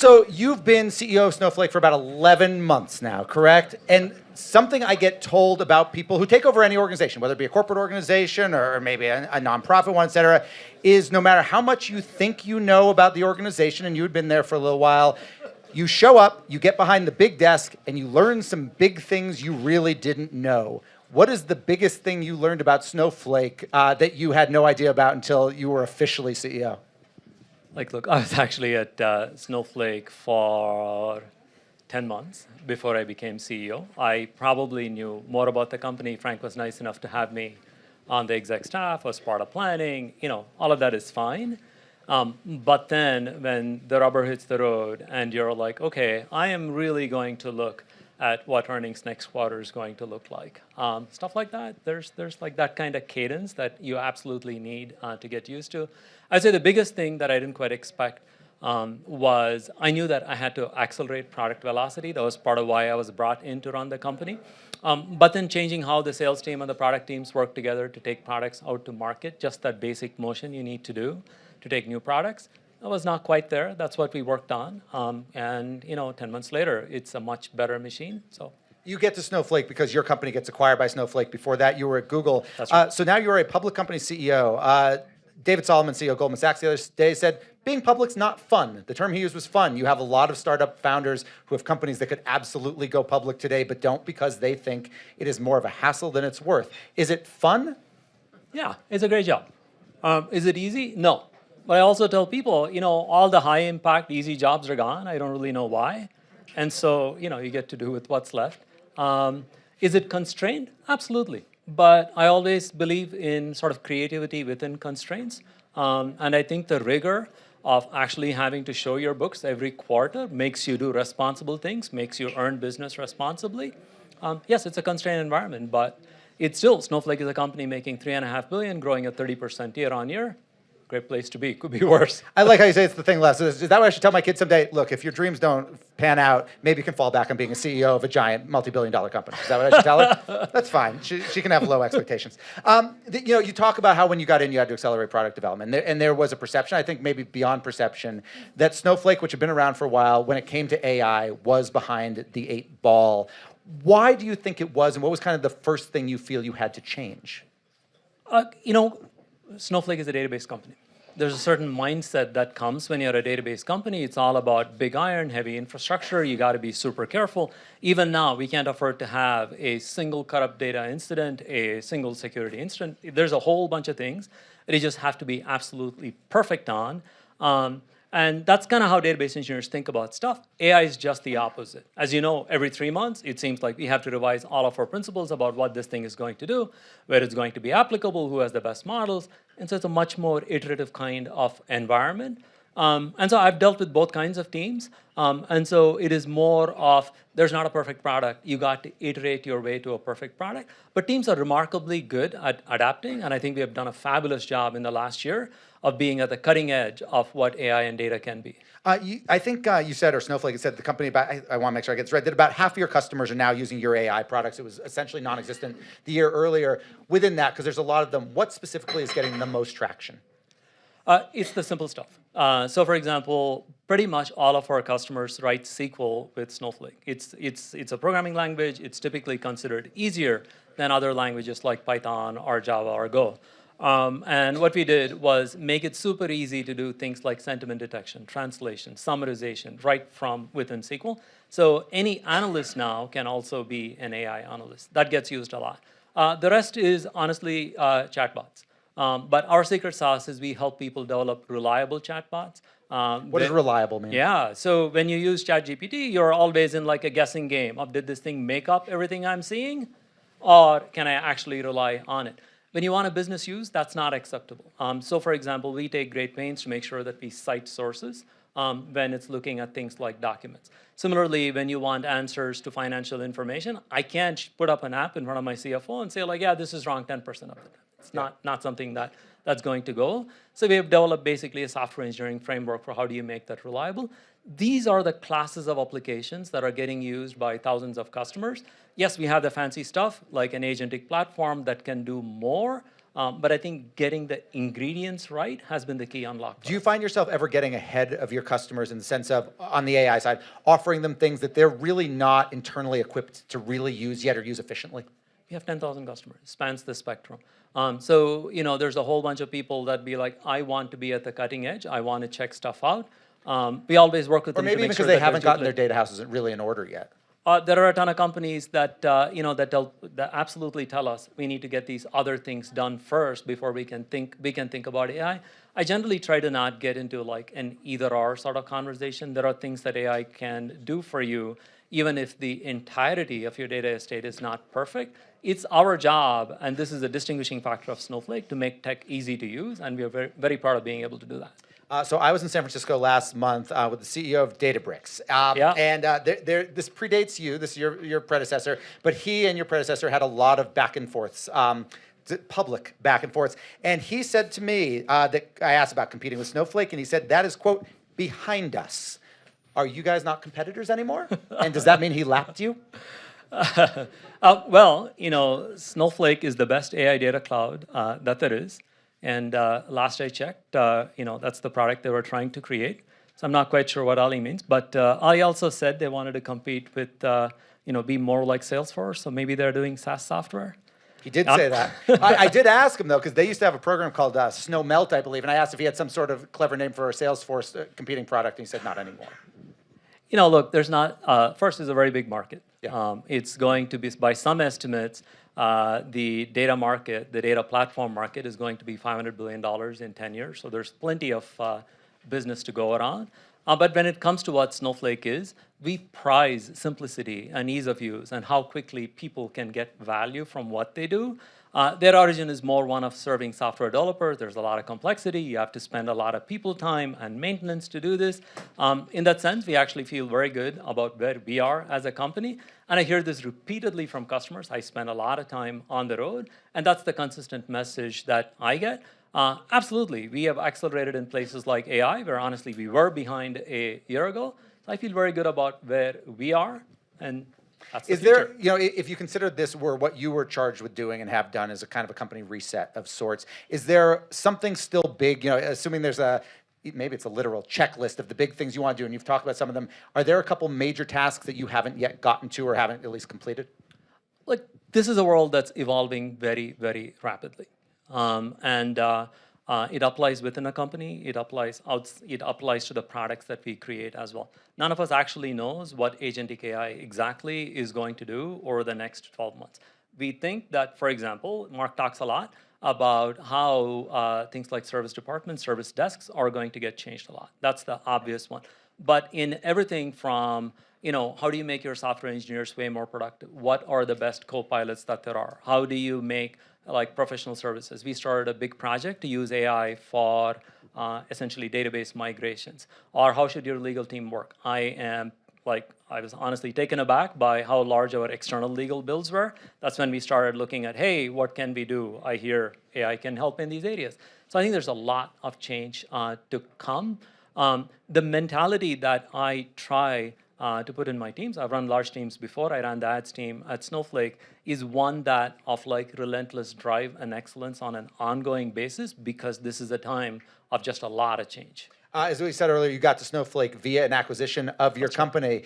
So you've been CEO of Snowflake for about 11 months now, correct? And something I get told about people who take over any organization, whether it be a corporate organization or maybe a nonprofit one, et cetera, is no matter how much you think you know about the organization, and you had been there for a little while, you show up, you get behind the big desk, and you learn some big things you really didn't know. What is the biggest thing you learned about Snowflake that you had no idea about until you were officially CEO? Look, I was actually at Snowflake for 10 months before I became CEO. I probably knew more about the company. Frank was nice enough to have me on the exec staff, was part of planning. All of that is fine. But then when the rubber hits the road and you're like, okay, I am really going to look at what earnings next quarter is going to look like. Stuff like that, there's like that kind of cadence that you absolutely need to get used to. I'd say the biggest thing that I didn't quite expect was I knew that I had to accelerate product velocity. That was part of why I was brought in to run the company. But then changing how the sales team and the product teams work together to take products out to market, just that basic motion you need to do to take new products. I was not quite there. That's what we worked on. And 10 months later, it's a much better machine. So you get to Snowflake because your company gets acquired by Snowflake. Before that, you were at Google. That's right. So now you're a public company CEO. David Solomon, CEO of Goldman Sachs, the other day said, being public's not fun. The term he used was fun. You have a lot of startup founders who have companies that could absolutely go public today, but don't because they think it is more of a hassle than it's worth. Is it fun? Yeah, it's a great job. Is it easy? No. But I also tell people, all the high impact, easy jobs are gone. I don't really know why. And so, you get to do with what's left. Is it constrained? Absolutely. But I always believe in sort of creativity within constraints. And I think the rigor of actually having to show your books every quarter makes you do responsible things, makes you earn business responsibly. Yes, it's a constrained environment, but it's still, Snowflake is a company making $3.5 billion, growing at 30% year on year. Great place to be. Could be worse. I like how you say it's the thing less. Is that what I should tell my kids someday? Look, if your dreams don't pan out, maybe you can fall back on being a CEO of a giant multi-billion-dollar company. Is that what I should tell her? That's fine. She can have low expectations. You talk about how when you got in, you had to accelerate product development. And there was a perception, I think maybe beyond perception, that Snowflake, which had been around for a while, when it came to AI, was behind the 8 ball. Why do you think it was, and what was kind of the first thing you feel you had to change? Snowflake is a database company. There's a certain mindset that comes when you're a database company. It's all about big iron, heavy infrastructure. You got to be super careful. Even now, we can't afford to have a single corrupt data incident, a single security incident. There's a whole bunch of things that you just have to be absolutely perfect on. And that's kind of how database engineers think about stuff. AI is just the opposite. As you know, every 3 months, it seems like we have to revise all of our principles about what this thing is going to do, where it's going to be applicable, who has the best models. And so it's a much more iterative kind of environment. And so I've dealt with both kinds of teams. And so it is more of, there's not a perfect product. You got to iterate your way to a perfect product. But teams are remarkably good at adapting. And I think we have done a fabulous job in the last year of being at the cutting edge of what AI and data can be. I think you said, or Snowflake said, the company, I want to make sure I get this right, that about half of your customers are now using your AI products. It was essentially non-existent the year earlier. Within that, because there's a lot of them, what specifically is getting the most traction? It's the simple stuff. So for example, pretty much all of our customers write SQL with Snowflake. It's a programming language. It's typically considered easier than other languages like Python or Java or Go. And what we did was make it super easy to do things like sentiment detection, translation, summarization, right from within SQL. So any analyst now can also be an AI analyst. That gets used a lot. The rest is honestly chatbots. But our secret sauce is we help people develop reliable chatbots. What does reliable mean? Yeah, so when you use ChatGPT, you're always in like a guessing game of, did this thing make up everything I'm seeing? Or can I actually rely on it? When you want a business use, that's not acceptable. So for example, we take great pains to make sure that we cite sources when it's looking at things like documents. Similarly, when you want answers to financial information, I can't put up an app in front of my CFO and say like, yeah, this is wrong 10% of the time. It's not something that's going to go. So we have developed basically a software engineering framework for how do you make that reliable. These are the classes of applications that are getting used by thousands of customers. Yes, we have the fancy stuff like an agentic platform that can do more, But I think getting the ingredients right has been the key unlock. Do you find yourself ever getting ahead of your customers in the sense of, on the AI side, offering them things that they're really not internally equipped to really use yet or use efficiently? We have 10,000 customers, spans the spectrum. So, there's a whole bunch of people that be like, I want to be at the cutting edge. I want to check stuff out. We always work with Or them maybe to even make sure because they that haven't gotten their data houses really in order yet. There are a ton of companies that that absolutely tell us we need to get these other things done first before we can think about AI. I generally try to not get into like an either-or sort of conversation. There are things that AI can do for you, even if the entirety of your data estate is not perfect. It's our job, and this is a distinguishing factor of Snowflake, to make tech easy to use, and we are very, very proud of being able to do that. So I was in San Francisco last month with the CEO of Databricks. Yeah. And this predates you, this is your predecessor, but he and your predecessor had a lot of back and forths, public back and forths. And he said to me that I asked about competing with Snowflake, and he said, that is, quote, behind us. Are you guys not competitors anymore? And does that mean he lapped you? Well, Snowflake is the best AI data cloud that there is. And last I checked, that's the product they were trying to create. So I'm not quite sure what Ali means. But Ali also said they wanted to compete with, be more like Salesforce. So maybe they're doing SaaS software. He did say that. I did ask him, though, because they used to have a program called Snow Melt, I believe. And I asked if he had some sort of clever name for a Salesforce competing product. And he said, not anymore. Look, there's not, first, it's a very big market. Yeah. It's going to be, by some estimates, the data market, the data platform market is going to be $500 billion in 10 years. So there's plenty of business to go around. But when it comes to what Snowflake is, we prize simplicity and ease of use and how quickly people can get value from what they do. Their origin is more one of serving software developers. There's a lot of complexity. You have to spend a lot of people time and maintenance to do this. In that sense, we actually feel very good about where we are as a company. And I hear this repeatedly from customers. I spend a lot of time on the road, and that's the consistent message that I get. Absolutely, we have accelerated in places like AI, where honestly we were behind a year ago. So I feel very good about where we are, and that's the future. If you consider this were what you were charged with doing and have done as a kind of a company reset of sorts, is there something still big, assuming there's maybe it's a literal checklist of the big things you want to do, and you've talked about some of them, are there a couple major tasks that you haven't yet gotten to or haven't at least completed? Look, this is a world that's evolving very, very rapidly. It applies within a company. It applies to the products that we create as well. None of us actually knows what agentic AI exactly is going to do over the next 12 months. We think that, for example, Mark talks a lot about how things like service departments, service desks are going to get changed a lot. That's the obvious one. But in everything from, how do you make your software engineers way more productive? What are the best co-pilots that there are? How do you make professional services? We started a big project to use AI for essentially database migrations. Or how should your legal team work? I was honestly taken aback by how large our external legal bills were. That's when we started looking at, hey, what can we do? I hear AI can help in these areas. So I think there's a lot of change to come. The mentality that I try to put in my teams, I've run large teams before. I ran the ads team at Snowflake, is one that of relentless drive and excellence on an ongoing basis, because this is a time of just a lot of change. As we said earlier, you got to Snowflake via an acquisition of your company.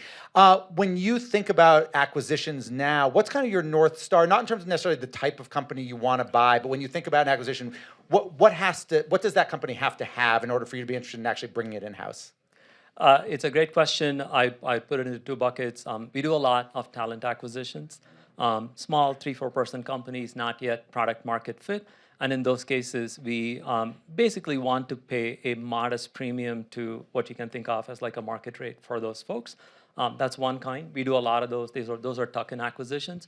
When you think about acquisitions now, what's kind of your North Star? Not in terms of necessarily the type of company you want to buy, but when you think about an acquisition, what does that company have to have in order for you to be interested in actually bringing it in-house? It's a great question. I put it into two buckets. We do a lot of talent acquisitions. Small 3-4 person companies, not yet product market fit. And in those cases, we basically want to pay a modest premium to what you can think of as a market rate for those folks. That's one kind. We do a lot of those. Those are tuck-in acquisitions.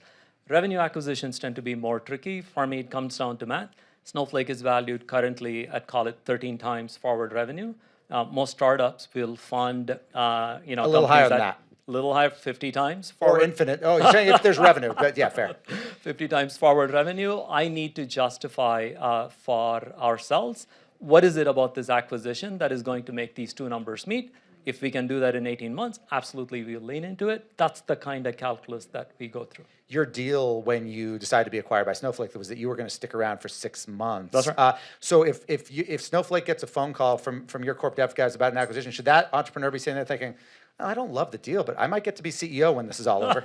Revenue acquisitions tend to be more tricky. For me, it comes down to math. Snowflake is valued currently at, call it, 13 times forward revenue. Most startups will fund, a little higher than that. A little higher, 50 times forward. Or infinite. Oh, you're saying if there's revenue, but yeah, fair. 50 times forward revenue. I need to justify for ourselves, what is it about this acquisition that is going to make these two numbers meet? If we can do that in 18 months, absolutely we'll lean into it. That's the kind of calculus that we go through. Your deal when you decided to be acquired by Snowflake was that you were going to stick around for 6 months. That's right. So if Snowflake gets a phone call from your corp dev guys about an acquisition, should that entrepreneur be sitting there thinking, "Oh, I don't love the deal, but I might get to be CEO when this is all over"?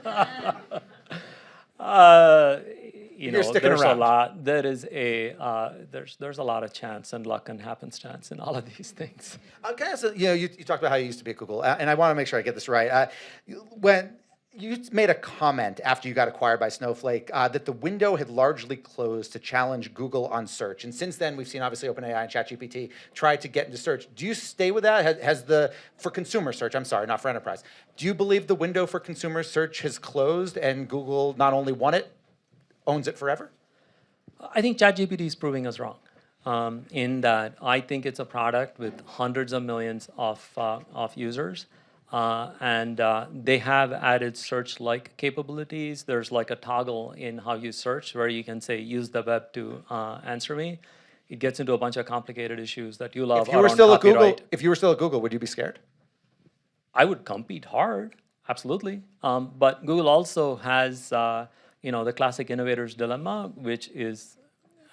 You're sticking there's around. a lot. There's a lot of chance and luck and happenstance in all of these things. Okay, so you talked about how you used to be at Google, and I want to make sure I get this right. When you made a comment after you got acquired by Snowflake that the window had largely closed to challenge Google on search, and since then we've seen obviously OpenAI and ChatGPT try to get into search. Do you stay with that? For consumer search? I'm sorry, not for enterprise. Do you believe the window for consumer search has closed and Google not only won it, owns it forever? I think ChatGPT is proving us wrong. In that I think it's a product with hundreds of millions of users. And they have added search-like capabilities. There's like a toggle in how you search where you can say, use the web to answer me. It gets into a bunch of complicated issues that you love. If you were still at Google, would you be scared? I would compete hard, absolutely. But Google also has the classic innovator's dilemma, which is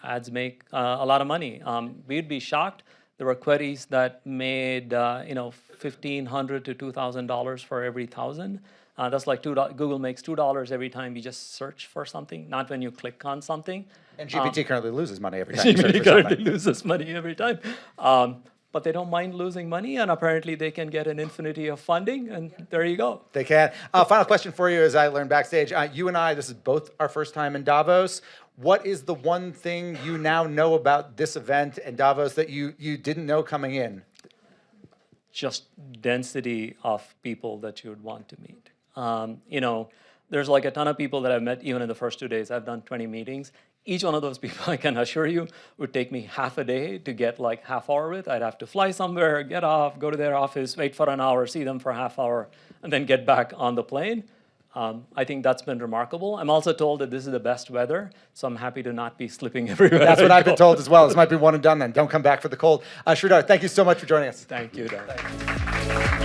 ads make a lot of money. We'd be shocked. There were queries that made $1,500 to $2,000 for every 1,000. That's like Google makes $2 every time you just search for something, not when you click on something. And GPT currently loses money every time you search for GPT something. currently loses money every time. But they don't mind losing money, and apparently they can get an infinity of funding, and there you go. They can. Final question for you, as I learned backstage. You and I, this is both our first time in Davos. What is the one thing you now know about this event and Davos that you didn't know coming in? Just density of people that you would want to meet. There's like a ton of people that I've met even in the first 2 days. I've done 20 meetings. Each one of those people, I can assure you, would take me half a day to get like half hour with. I'd have to fly somewhere, get off, go to their office, wait for an hour, see them for a half hour, and then get back on the plane. I think that's been remarkable. I'm also told that this is the best weather, so I'm happy to not be slipping everywhere. That's what I've been told as well. This might be one and done then. Don't come back for the cold. Sridhar, thank you so much for joining us. Thank you, Darren.